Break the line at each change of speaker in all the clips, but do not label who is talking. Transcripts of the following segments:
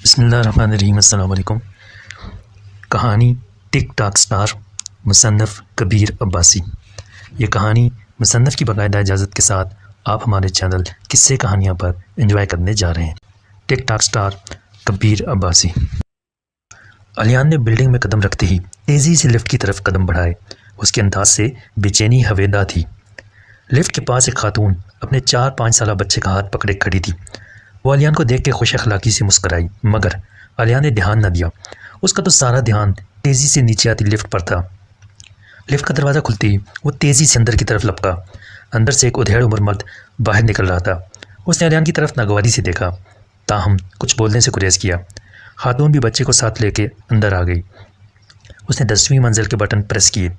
बिस्मिल्लाहिर्रहमानिर्रहीम। अस्सलाम वालेकुम। कहानी टिक टाक स्टार मुसन्नफ़ कबीर अब्बासी। ये कहानी मुसन्नफ़ की बाकायदा इजाज़त के साथ आप हमारे चैनल किस्से कहानियाँ पर एंजॉय करने जा रहे हैं। टिक टाक स्टार कबीर अब्बासी। अलियान ने बिल्डिंग में कदम रखते ही तेज़ी से लिफ्ट की तरफ कदम बढ़ाए। उसके अंदाज से बेचैनी हवेदा थी। लिफ्ट के पास एक खातून अपने 4-5 साल बच्चे का हाथ पकड़े खड़ी थी। वो अलियान को देख के खुश अखलाकी से मुस्कराई, मगर अलियान ने ध्यान न दिया। उसका तो सारा ध्यान तेज़ी से नीचे आती लिफ्ट पर था। लिफ्ट का दरवाज़ा खुलते ही वो तेज़ी से अंदर की तरफ लपका। अंदर से एक उधेड़ उम्र मर्द बाहर निकल रहा था। उसने अलियान की तरफ नागवारी से देखा, ताहम कुछ बोलने से गुरेज किया। खातून भी बच्चे को साथ लेके अंदर आ गई। उसने 10वीं मंजिल के बटन प्रेस किए।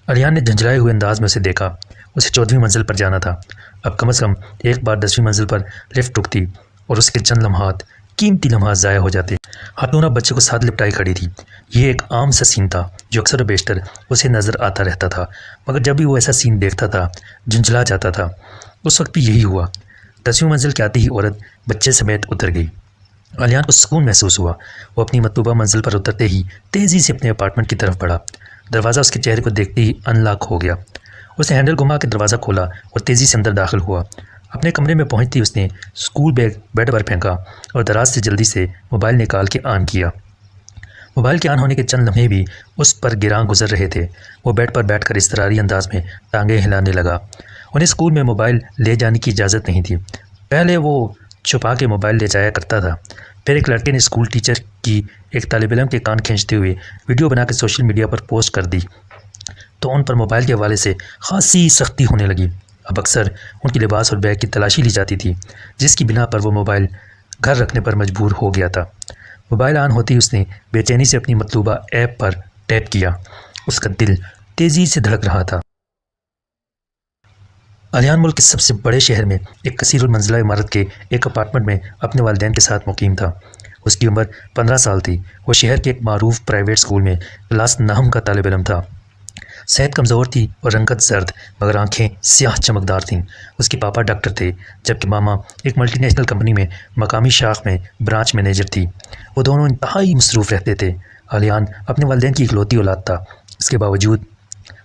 अलियान ने झंझलाए हुए अंदाज में उसे देखा। उसे 14वीं मंजिल पर जाना था। अब कम से कम एक बार 10वीं मंजिल पर लिफ्ट रुकती और उसके चंद लम्हात, कीमती लम्हात ज़ाया हो जाते। खातून अब बच्चे को साथ लिपटाई खड़ी थी। ये एक आम सा सीन था जो अक्सर बेशतर उसे नज़र आता रहता था, मगर जब भी वो ऐसा सीन देखता था झुंझला जाता था। उस वक्त भी यही हुआ। 10वीं मंजिल के आते ही औरत बच्चे समेत उतर गई। अलियान को सुकून महसूस हुआ। वो अपनी मतलूबा मंजिल पर उतरते ही तेज़ी से अपने अपार्टमेंट की तरफ बढ़ा। दरवाज़ा उसके चेहरे को देखते ही अनलॉक हो गया। उसने हैंडल घुमा के दरवाज़ा खोला और तेज़ी से अंदर दाखिल हुआ। अपने कमरे में पहुंचते ही उसने स्कूल बैग बेड पर फेंका और दराज से जल्दी से मोबाइल निकाल के ऑन किया। मोबाइल के ऑन होने के चंद लम्हे भी उस पर गिरां गुजर रहे थे। वो बेड पर बैठकर इस्तरारी अंदाज में टांगें हिलाने लगा। उन्हें स्कूल में मोबाइल ले जाने की इजाज़त नहीं थी। पहले वो छुपा के मोबाइल ले जाया करता था। फिर एक लड़के ने स्कूल टीचर की एक तालिब इल्म के कान खींचते हुए वीडियो बना के सोशल मीडिया पर पोस्ट कर दी, तो उन पर मोबाइल के हवाले से खासी सख्ती होने लगी। अब अक्सर उनकी लिबास और बैग की तलाशी ली जाती थी, जिसकी बिना पर वो मोबाइल घर रखने पर मजबूर हो गया था। मोबाइल ऑन होते ही उसने बेचैनी से अपनी मतलूबा ऐप पर टैप किया। उसका दिल तेज़ी से धड़क रहा था। अलियान मुल्क के सबसे बड़े शहर में एक कसीरुल मंजिला इमारत के एक अपार्टमेंट में अपने वालिदैन के साथ मुकीम था। उसकी उम्र 15 साल थी। वो शहर के एक मारूफ प्राइवेट स्कूल में क्लास 9 का तालिब इल्म था। सेहत कमज़ोर थी और रंगत जर्द, मगर आंखें स्याह चमकदार थीं। उसके पापा डॉक्टर थे, जबकि मामा एक मल्टीनेशनल कंपनी में मकामी शाख में ब्रांच मैनेजर थी। वो दोनों इंतहाई मसरूफ़ रहते थे। अलियान अपने वालिदैन की इकलौती औलाद था। इसके बावजूद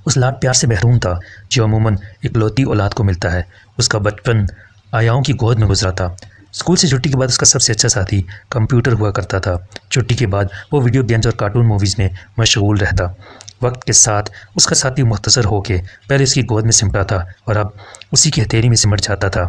उस लाड प्यार से महरूम था जो अमूमन इकलौती औलाद को मिलता है। उसका बचपन आयाओं की गोद में गुजरा था। स्कूल से छुट्टी के बाद उसका सबसे अच्छा साथी कंप्यूटर हुआ करता था। छुट्टी के बाद वो वीडियो गेम्स और कार्टून मूवीज़ में मशगूल रहता। वक्त के साथ उसका साथी मुख्तसर होकर पहले उसकी गोद में सिमटा था और अब उसी की हथेली में सिमट जाता था।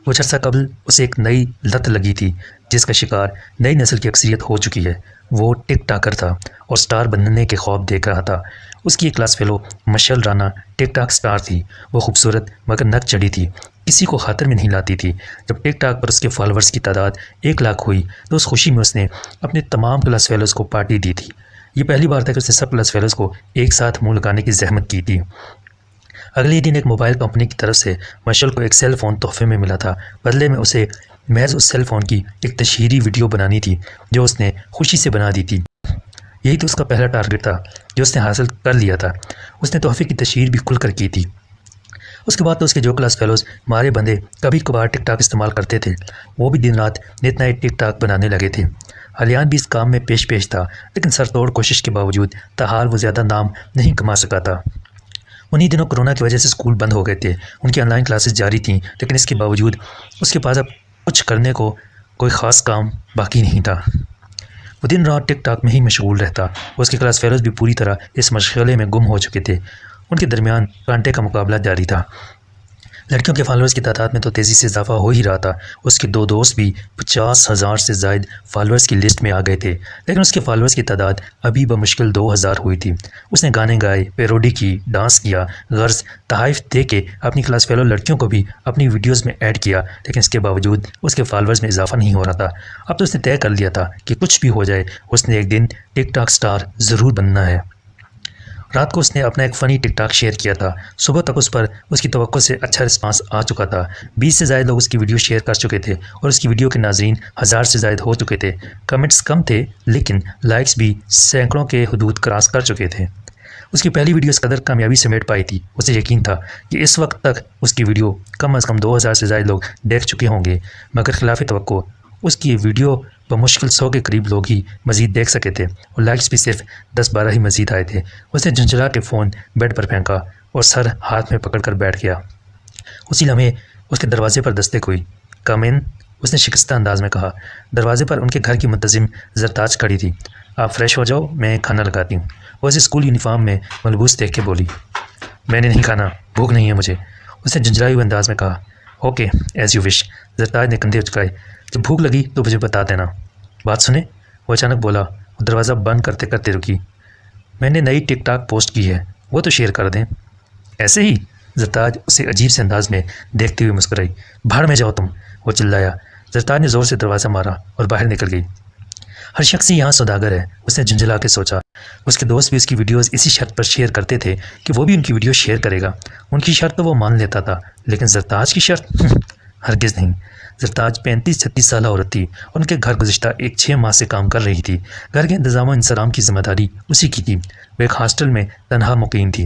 कुछ अर्सा कबल उसे एक नई लत लगी थी, जिसका शिकार नई नस्ल की अक्सरियत हो चुकी है। वो टिक टाकर था और स्टार बनने के ख्वाब देख रहा था। उसकी एक क्लास फेलो मशल राना टिक टाक स्टार थी। वो खूबसूरत मगर नक चढ़ी थी, किसी को खातर में नहीं लाती थी। जब टिक टाक पर उसके फॉलोअर्स की तादाद 1 लाख हुई तो उस खुशी में उसने अपने तमाम क्लास फेलोज़ को पार्टी दी थी। ये पहली बार था कि उसने सब क्लास फेलोज़ को एक साथ मुँह लगाने की जहमत की थी। अगले दिन एक मोबाइल कंपनी की तरफ से मशल को एक सेल फ़ोन तोहफे में मिला था। बदले में उसे महज उस सेल फ़ोन की एक तशहीरी वीडियो बनानी थी जो उसने खुशी से बना दी थी। यही तो उसका पहला टारगेट था जो उसने हासिल कर लिया था। उसने तोहफे की तशहीर भी खुलकर की थी। उसके बाद तो उसके जो क्लास फेलोज़ मारे बंदे कभी कभार टिक टाक इस्तेमाल करते थे, वो भी दिन रात नित नए टिक टाक बनाने लगे थे। अलियान भी इस काम में पेश था, लेकिन सरतोड़ कोशिश के बावजूद ताहाल वो ज़्यादा नाम नहीं कमा सका था। उन्हीं दिनों कोरोना की वजह से स्कूल बंद हो गए थे। उनकी ऑनलाइन क्लासेस जारी थीं, लेकिन इसके बावजूद उसके पास अब कुछ करने को कोई ख़ास काम बाकी नहीं था। वो दिन रात टिक टाक में ही मशगूल रहता। उसके क्लास फेलोज़ भी पूरी तरह इस मशगले में गुम हो चुके थे। उनके दरमियान कांटे का मुकाबला जारी था। लड़कियों के फॉलोअर्स की तादाद में तो तेज़ी से इजाफा हो ही रहा था। उसके 2 दोस्त भी 50,000 से ज़ायद फॉलोअर्स की लिस्ट में आ गए थे, लेकिन उसके फॉलोअर्स की तादाद अभी बमुश्किल 2000 हुई थी। उसने गाने गाए, पैरोडी की, डांस किया, गर्ज तहाइफ दे के अपनी क्लास फेलो लड़कियों को भी अपनी वीडियोज़ में ऐड किया, लेकिन इसके बावजूद उसके फॉलोअर्स में इजाफा नहीं हो रहा था। अब तो उसने तय कर लिया था कि कुछ भी हो जाए उसने एक दिन टिक टाक स्टार ज़रूर बनना है। रात को उसने अपना एक फ़नी टिक टाक शेयर किया था। सुबह तक उस पर उसकी तवक्को से अच्छा रिस्पांस आ चुका था। 20 से ज़्यादा लोग उसकी वीडियो शेयर कर चुके थे और उसकी वीडियो के नाज़रीन 1000 से ज़्यादा हो चुके थे। कमेंट्स कम थे, लेकिन लाइक्स भी सैकड़ों के हदूद क्रॉस कर चुके थे। उसकी पहली वीडियो इस कदर कामयाबी समेट पाई थी, उसे यकीन था कि इस वक्त तक उसकी वीडियो कम अज़ कम 2000 से ज़्यादा लोग देख चुके होंगे, मगर खिलाफ तवक्को उसकी ये वीडियो बमुश्किल 100 के करीब लोग ही मज़ीद देख सके थे और लाइक्स भी सिर्फ 10-12 ही मज़ीद आए थे। उसने झुंझला के फ़ोन बेड पर फेंका और सर हाथ में पकड़कर बैठ गया। उसी लम्हे उसके दरवाजे पर दस्तक हुई। कम इन, उसने शिकस्ता अंदाज में कहा। दरवाजे पर उनके घर की मुंतजिम जरताज खड़ी थी। आप फ्रेश हो जाओ, मैं खाना लगाती हूँ। वो उसे स्कूल यूनिफॉर्म में मलबूस देख के बोली। मैंने नहीं खाना, भूख नहीं है मुझे, उसने झुंझलाए हुए अंदाज में कहा। Okay, as you wish, Zartaj ने कंधे उचकाए। जब भूख लगी तो मुझे बता देना। बात सुने, वो अचानक बोला। वो दरवाज़ा बंद करते करते रुकी। मैंने नई टिकटॉक पोस्ट की है, वो तो शेयर कर दें। ऐसे ही, जरताज उसे अजीब से अंदाज में देखते हुए मुस्कुराई। भाड़ में जाओ तुम, वो चिल्लाया। जरताज ने ज़ोर से दरवाज़ा मारा और बाहर निकल गई। हर शख्स यहाँ सौदागर है, उसने झुंझला के सोचा। उसके दोस्त भी उसकी वीडियोस इसी शर्त पर शेयर करते थे कि वो भी उनकी वीडियो शेयर करेगा। उनकी शर्त तो वो मान लेता था, लेकिन जरताज की शर्त हरगिज़ नहीं। जरताज 35-36 साल औरत थी और उनके घर गुज़िश्ता 6 माह से काम कर रही थी। घर के इंतज़ाम इंसराम की जिम्मेदारी उसी की थी। वो एक हॉस्टल में तनहा मुकीम थी।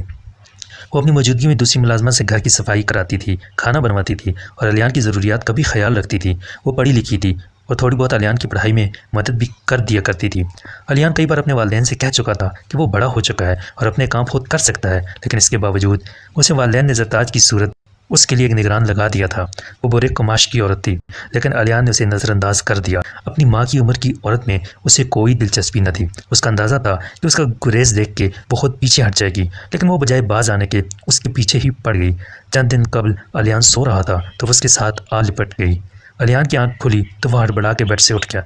वो अपनी मौजूदगी में दूसरी मुलाजमत से घर की सफाई कराती थी, खाना बनवाती थी और अलियान की ज़रूरियात का भी ख्याल रखती थी। वो पढ़ी लिखी थी और थोड़ी बहुत अलियान की पढ़ाई में मदद भी कर दिया करती थी। अलियान कई बार अपने वालिदैन से कह चुका था कि वो बड़ा हो चुका है और अपने काम खुद कर सकता है, लेकिन इसके बावजूद उसे वालिदैन ने जरताज की सूरत उसके लिए एक निगरान लगा दिया था। वो बुरे कमाश की औरत थी, लेकिन अलियान ने उसे नज़रअंदाज कर दिया। अपनी माँ की उम्र की औरत में उसे कोई दिलचस्पी न थी। उसका अंदाज़ा था कि उसका गुरेज देख के वो खुद पीछे हट जाएगी, लेकिन वो बजाय बाज आने के उसके पीछे ही पड़ गई। चंद दिन कबल अलियान सो रहा था तो उसके साथ आ लिपट गई। अलियान की आंख खुली तो वह हड़बड़ा के बेड से उठ गया।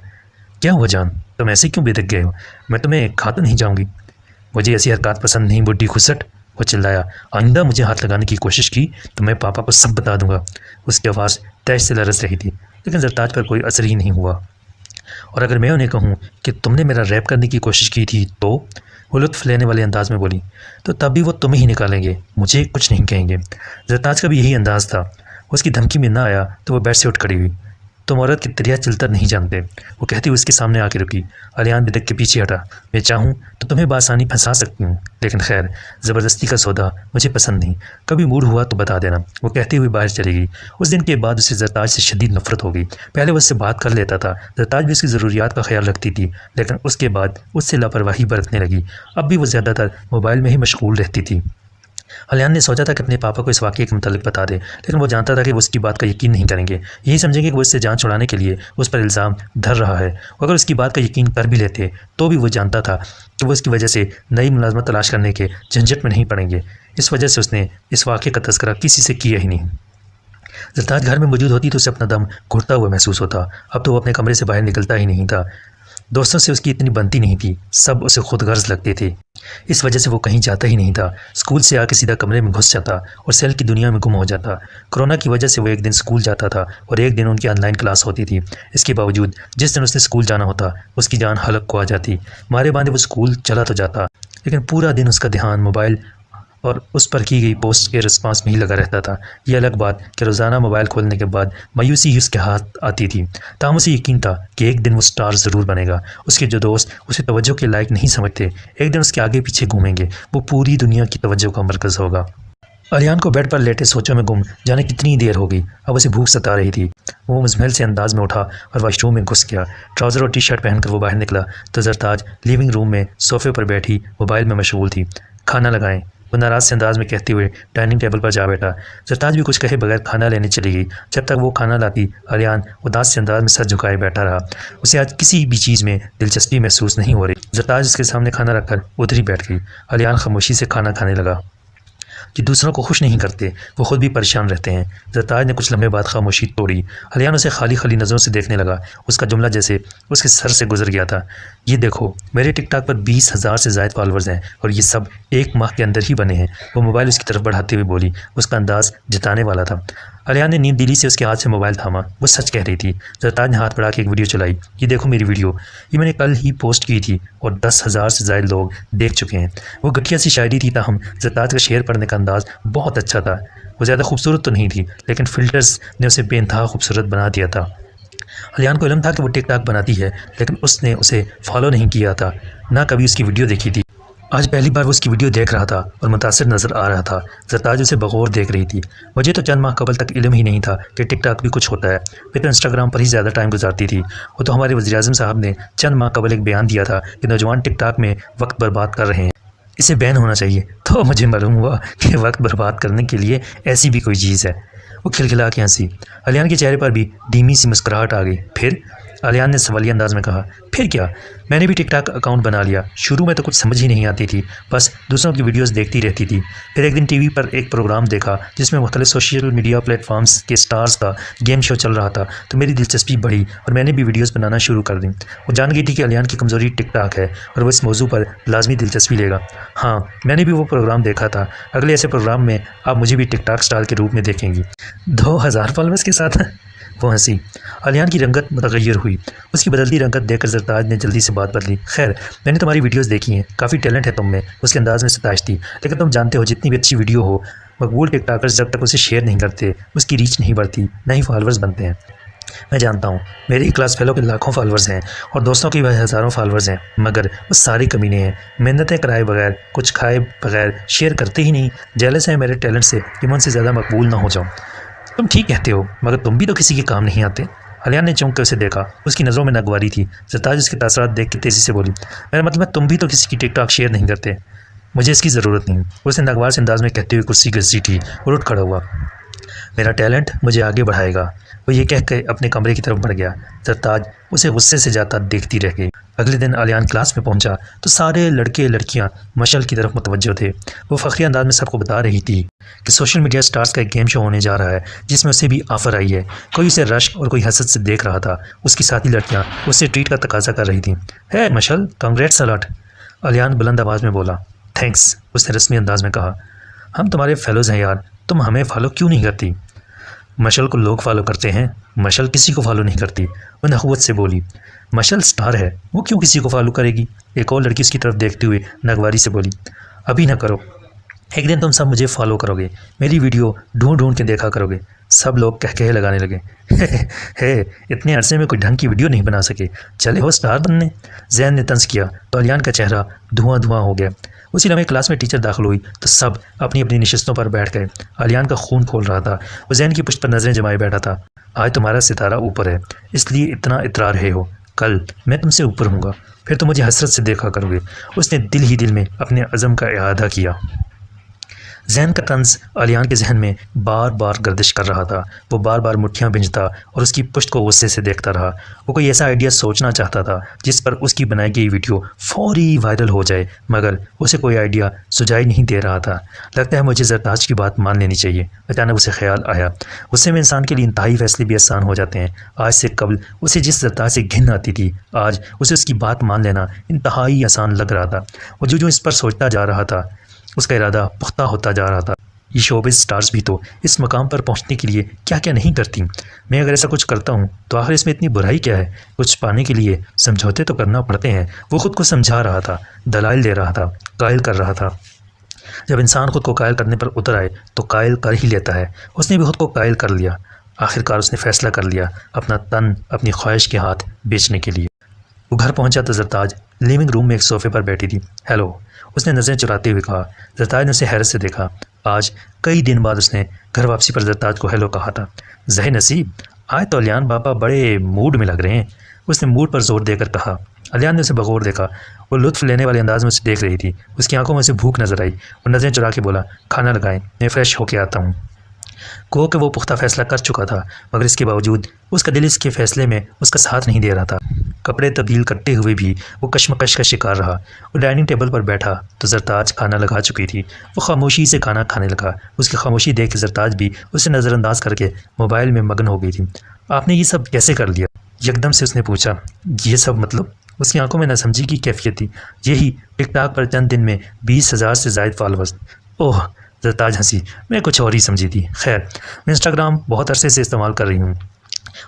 क्या हुआ जान, तुम ऐसे क्यों बेदक गए हो? मैं तुम्हें खा तो नहीं जाऊँगी। मुझे ऐसी हरकत पसंद नहीं बुढ़ी खुसट, वो चिल्लाया। आइंदा मुझे हाथ लगाने की कोशिश की तो मैं पापा को सब बता दूंगा। उसकी आवाज़ तेज से लरस रही थी, लेकिन जरताज पर कोई असर ही नहीं हुआ। और अगर मैं उन्हें कहूँ कि तुमने मेरा रैप करने की कोशिश की थी तो? वो लुत्फ लेने वाले अंदाज में बोली। तो तब भी वो तुम्हें ही निकालेंगे, मुझे कुछ नहीं कहेंगे। जरताज का भी यही अंदाज़ था। उसकी धमकी में ना आया तो वह बेड से उठ खड़ी हुई। तुम औरत की तरिया चलता नहीं जानते, वो कहती हुई उसके सामने आके रुकी। अलियान बिदक के पीछे हटा। मैं चाहूँ तो तुम्हें बासानी फंसा सकती हूँ, लेकिन खैर ज़बरदस्ती का सौदा मुझे पसंद नहीं। कभी मूड हुआ तो बता देना, वो कहते हुए बाहर चली गई। उस दिन के बाद उसे जरताज से शदीद नफरत हो गई। पहले वो उससे बात कर लेता था, जरताज भी उसकी ज़रूरियात का ख्याल रखती थी, लेकिन उसके बाद उससे लापरवाही बरतने लगी। अब भी वो ज़्यादातर मोबाइल में ही मशगूल रहती थी। अलियान ने सोचा था कि अपने पापा को इस वाक़ये के मुतालिक बता दे, लेकिन वो जानता था कि वो उसकी बात का यकीन नहीं करेंगे। यही समझेंगे कि वो इससे जान छुड़ाने के लिए उस पर इल्ज़ाम धर रहा है। अगर उसकी बात का यकीन कर भी लेते तो भी वो जानता था कि वो इसकी वजह से नई मुलाजमत तलाश करने के झंझट में नहीं पड़ेंगे। इस वजह से उसने इस वाक़ये का तज़किरा किसी से किया ही नहीं। जरताज घर में मौजूद होती तो उसे अपना दम घुटता हुआ महसूस होता। अब तो वो अपने कमरे से बाहर निकलता ही नहीं था। दोस्तों से उसकी इतनी बनती नहीं थी, सब उसे खुद गर्ज लगते थे। इस वजह से वो कहीं जाता ही नहीं था। स्कूल से आके सीधा कमरे में घुस जाता और सेल की दुनिया में गुम हो जाता। कोरोना की वजह से वो एक दिन स्कूल जाता था और एक दिन उनकी ऑनलाइन क्लास होती थी। इसके बावजूद जिस दिन उसने स्कूल जाना होता उसकी जान हलक को आ जाती। मारे बांधे वो स्कूल चला तो जाता, लेकिन पूरा दिन उसका ध्यान मोबाइल और उस पर की गई पोस्ट के रिस्पांस में ही लगा रहता था। ये अलग बात कि रोज़ाना मोबाइल खोलने के बाद मायूसी ही उसके हाथ आती थी। ताहम उसे यकीन था कि एक दिन वो स्टार ज़रूर बनेगा। उसके जो दोस्त उसे तवज्जो के लायक नहीं समझते, एक दिन उसके आगे पीछे घूमेंगे। वो पूरी दुनिया की तवज्जो का मरकज़ होगा। अलियान को बेड पर लेटे सोचों में गुम जाने कितनी देर हो गई। अब उसे भूख सता रही थी। वो मुजमहल से अंदाज में उठा और वाशरूम में घुस गया। ट्राउज़र और टी शर्ट पहनकर वो बाहर निकला तो जरताज लिविंग रूम में सोफ़े पर बैठी मोबाइल में मशगूल थी। खाना लगाएं, वो नाराज़ से अंदाज में कहते हुए डाइनिंग टेबल पर जा बैठा। जरताज भी कुछ कहे बगैर खाना लेने चली गई। जब तक वो खाना लाती अलियान उदास से अंदाज में सर झुकाए बैठा रहा। उसे आज किसी भी चीज़ में दिलचस्पी महसूस नहीं हो रही। जरताज उसके सामने खाना रखकर उधर ही बैठ गई। अलियान खामोशी से खाना खाने लगा। कि दूसरों को खुश नहीं करते, वो खुद भी परेशान रहते हैं। जरताज ने कुछ लम्हे बाद खामोशी तोड़ी। अलियान उसे खाली खाली नज़रों से देखने लगा। उसका जुमला जैसे उसके सर से गुजर गया था। ये देखो, मेरे टिकटॉक पर 20,000 से ज़ायद फॉलोअर्स हैं और ये सब एक माह के अंदर ही बने हैं। वो मोबाइल उसकी तरफ बढ़ाते हुए बोली। उसका अंदाज़ जताने वाला था। अलियान ने नींद दिली से उसके हाथ से मोबाइल थामा। वो सच कह रही थी। जरताज ने हाथ बढ़ा के एक वीडियो चलाई। ये देखो मेरी वीडियो, ये मैंने कल ही पोस्ट की थी और 10,000 से ज़ायद लोग देख चुके हैं। वो घटिया सी शायरी थी, ताहम जरताज का शेर पढ़ने का अंदाज़ बहुत अच्छा था। वो ज़्यादा खूबसूरत तो नहीं थी, लेकिन फ़िल्टर्स ने उसे बेइंतहा खूबसूरत बना दिया था। अलियान को इल्म था कि वो टिकटॉक बनाती है, लेकिन उसने उसे फॉलो नहीं किया था, ना कभी उसकी वीडियो देखी थी। आज पहली बार वो उसकी वीडियो देख रहा था और मुतासिर नज़र आ रहा था। ज़रताज उसे बगौर देख रही थी। मुझे तो चंद माह कबल तक इल्म ही नहीं था कि टिकटॉक भी कुछ होता है। मैं तो इंस्टाग्राम पर ही ज़्यादा टाइम गुजारती थी। वो तो हमारे वज़ीर-ए-आज़म साहब ने चंद माह कबल एक बयान दिया था कि नौजवान टिकटॉक में वक्त बर्बाद कर रहे हैं, इसे बैन होना चाहिए। तो मुझे मालूम हुआ कि वक्त बर्बाद करने के लिए ऐसी भी कोई चीज़ है। वो खिलखिला के हंसी। अलियान के चेहरे पर भी धीमी सी मुस्कुराहट आ गई। फिर अलियान ने सवालिया अंदाज में कहा, फिर क्या? मैंने भी टिकटॉक अकाउंट बना लिया। शुरू में तो कुछ समझ ही नहीं आती थी, बस दूसरों की वीडियोस देखती रहती थी। फिर एक दिन टीवी पर एक प्रोग्राम देखा जिसमें मुख्तलिफ सोशल मीडिया प्लेटफॉर्म्स के स्टार्स का गेम शो चल रहा था, तो मेरी दिलचस्पी बढ़ी और मैंने भी वीडियोस बनाना शुरू कर दी। वो जान गई थी कि अलियान की कमज़ोरी टिकटॉक है और वो इस मौजू पर लाजमी दिलचस्पी लेगा। हाँ, मैंने भी वो प्रोग्राम देखा था। अगले ऐसे प्रोग्राम में आप मुझे भी टिकटॉक स्टार के रूप में देखेंगी, 2000 फॉलोअर्स के साथ। वो हंसी। अलियान की रंगत मुतगय्यर हुई। उसकी बदलती रंगत देखकर ज़रताज ने जल्दी से बात बदली। खैर, मैंने तुम्हारी वीडियोस देखी हैं, काफ़ी टैलेंट है तुम में। उसके अंदाज में सताइश थी। लेकिन तुम जानते हो, जितनी भी अच्छी वीडियो हो, मकबूल टिकटॉकर्स जब तक उसे शेयर नहीं करते, उसकी रीच नहीं बढ़ती, ना ही फॉलोअर्स बनते हैं। मैं जानता हूँ, मेरे क्लास फेलो के लाखों फॉलोअर्स हैं और दोस्तों की वह हज़ारों फॉलोअर्स हैं, मगर वो सारी कमीने हैं। मेहनतें कराए बगैर, कुछ खाए बगैर शेयर करते ही नहीं। जेलस है मेरे टैलेंट से कि मैं उनसे ज़्यादा मकबूल ना हो जाऊँ। तुम ठीक कहते हो, मगर तुम भी तो किसी के काम नहीं आते। अलियान ने चौंक कर उसे देखा। उसकी नज़रों में नागवारी थी। ज़रताज उसके तासरात देख के तेज़ी से बोली, मेरा मतलब है तुम भी तो किसी की टिकटॉक शेयर नहीं करते। मुझे इसकी ज़रूरत नहीं। उसने नागवार से अंदाज में कहते हुए कुर्सी घसीटी और उठ खड़ा हुआ। मेरा टैलेंट मुझे आगे बढ़ाएगा। वो ये कह के अपने कमरे की तरफ बढ़ गया। ज़रताज उसे गुस्से से जाता देखती रह गई। अगले दिन अलियान क्लास में पहुंचा तो सारे लड़के लड़कियां मशल की तरफ मुतवज्जो थे। वो फ़ख्री अंदाज में सबको बता रही थी कि सोशल मीडिया स्टार्स का एक गेम शो होने जा रहा है जिसमें उसे भी ऑफ़र आई है। कोई उसे रश्क और कोई हसद से देख रहा था। उसकी साथी लड़कियाँ उससे ट्रीट का तकाजा कर रही थीं। है मशल, कांग्रेट्स अलॉट। अलियान बुलंद आवाज़ में बोला। थैंक्स, उसने रस्मी अंदाज में कहा। हम तुम्हारे फेलोज़ हैं यार, तुम हमें फॉलो क्यों नहीं करती? मशल को लोग फॉलो करते हैं, मशल किसी को फॉलो नहीं करती। वो नखवत से बोली। मशल स्टार है, वो क्यों किसी को फॉलो करेगी? एक और लड़की उसकी तरफ देखते हुए नागवारी से बोली। अभी ना करो, एक दिन तुम सब मुझे फॉलो करोगे, मेरी वीडियो ढूंढ ढूंढ के देखा करोगे। सब लोग कह लगाने लगे। हे, इतने अरसे में कोई ढंग की वीडियो नहीं बना सके, चले हो स्टार बनने। जैन ने तंज किया तो अलियान का चेहरा धुआं धुआं हो गया। उसी लम्हे क्लास में टीचर दाखिल हुई तो सब अपनी अपनी नशिस्तों पर बैठ गए। अलियान का खून खोल रहा था। वो जैन की पुश्त पर नज़रें जमाए बैठा था। आज तुम्हारा सितारा ऊपर है, इसलिए इतना इतरा रहे हो। कल मैं तुमसे ऊपर हूँगा, फिर तुम मुझे हसरत से देखा करोगे। उसने दिल ही दिल में अपने अज़म का इरादा किया। जहन का तंज अलियान के जहन में बार बार गर्दिश कर रहा था। वो बार बार मुट्ठियाँ भिंजता और उसकी पुश्त को गुस्से से देखता रहा। वो कोई ऐसा आइडिया सोचना चाहता था जिस पर उसकी बनाई गई वीडियो फौरी वायरल हो जाए, मगर उसे कोई आइडिया सुझाई नहीं दे रहा था। लगता है मुझे ज़रताज की बात मान लेनी चाहिए। अचानक उसे ख्याल आया, गुस्से में इंसान के लिए इंतहाई फैसले भी आसान हो जाते हैं। आज से कबल उसे जिस ज़रताज से घिन आती थी, आज उसे उसकी बात मान लेना इंतहाई आसान लग रहा था। वो जो इस पर सोचता जा रहा था, उसका इरादा पुख्ता होता जा रहा था। ये शोबिज़ स्टार्स भी तो इस मकाम पर पहुंचने के लिए क्या क्या नहीं करती। मैं अगर ऐसा कुछ करता हूं तो आखिर इसमें इतनी बुराई क्या है? कुछ पाने के लिए समझौते तो करना पड़ते हैं। वो खुद को समझा रहा था, दलाइल दे रहा था, कायल कर रहा था। जब इंसान खुद को कायल करने पर उतर आए तो कायल कर ही लेता है। उसने भी खुद को कायल कर लिया। आखिरकार उसने फैसला कर लिया अपना तन अपनी ख्वाहिश के हाथ बेचने के लिए। वो घर पहुंचा तो ज़रताज लिविंग रूम में एक सोफ़े पर बैठी थी। हेलो, उसने नज़रें चुराते हुए कहा। ज़रताज ने उसे हैरत से देखा। आज कई दिन बाद उसने घर वापसी पर ज़रताज को हेलो कहा था। ज़हे नसीब, आज तो अलियान बाबा बड़े मूड में लग रहे हैं, उसने मूड पर जोर देकर कहा। अलियान ने उसे बगौर देखा। वो लुत्फ़ लेने वाले अंदाज में उसे देख रही थी। उसकी आंखों में से भूख नजर आई। वो नज़रें चुरा के बोला, खाना लगाएं, मैं फ़्रेश होके आता हूँ। कहो कि वो पुख्ता फ़ैसला कर चुका था, मगर इसके बावजूद उसका दिल इसके फ़ैसले में उसका साथ नहीं दे रहा था। कपड़े तब्दील करते हुए भी वो कश्मकश का शिकार रहा। वो डाइनिंग टेबल पर बैठा तो ज़रताज खाना लगा चुकी थी। वो खामोशी से खाना खाने लगा। उसकी खामोशी देख के ज़रताज भी उसे नज़रअंदाज करके मोबाइल में मगन हो गई थी। आपने ये सब कैसे कर लिया? यकदम से उसने पूछा। ये सब मतलब? उसकी आंखों में नासमझी की कैफियत थी। यही टिकटॉक पर चंद दिन में 20,000 से ज़ायद फॉलोअर्स। ओह, ज़रताज हंसी। मैं कुछ और ही समझी थी। खैर, मैं इंस्टाग्राम बहुत अरसे से इस्तेमाल कर रही हूँ।